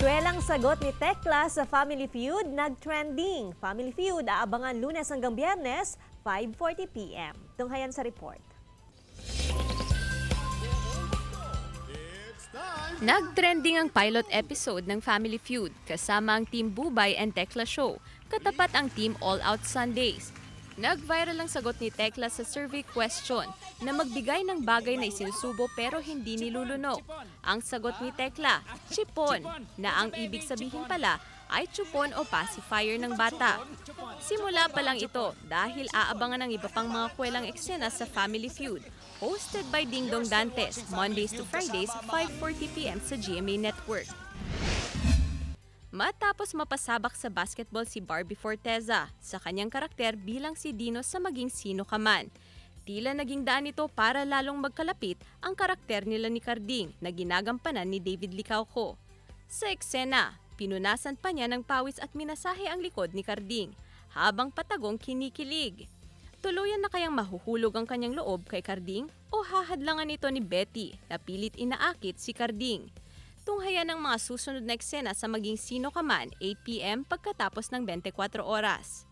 Kwelang sagot ni Tekla sa Family Feud nag-trending. Family Feud aabangan Lunes hanggang Biyernes, 5:40 p.m. Tunghayan sa report. Nag-trending ang pilot episode ng Family Feud kasama ang Team Bubay and Tekla Show, katapat ang Team All Out Sundays. Nag-viral ang sagot ni Tekla sa survey question na magbigay ng bagay na isinusubo pero hindi nilulunok. Ang sagot ni Tekla, chipon, na ang ibig sabihin pala ay chupon o pacifier ng bata. Simula pa lang ito dahil aabangan ang iba pang mga kwelang eksena sa Family Feud. Hosted by Ding Dong Dantes, Mondays to Fridays, 5:40 p.m. sa GMA Network. Matapos mapasabak sa basketball si Barbie Forteza sa kanyang karakter bilang si Dino sa Maging Sino Ka Man. Tila naging daan ito para lalong magkalapit ang karakter nila ni Carding na ginagampanan ni David Licauco. Sa eksena, pinunasan pa niya ng pawis at minasahe ang likod ni Carding habang patagong kinikilig. Tuluyan na kayang mahuhulog ang kanyang loob kay Carding o hahadlangan ito ni Betty na pilit inaakit si Carding? Tunghayan ang mga susunod na eksena sa Maging Sino Ka Man, 8 p.m. pagkatapos ng 24 oras.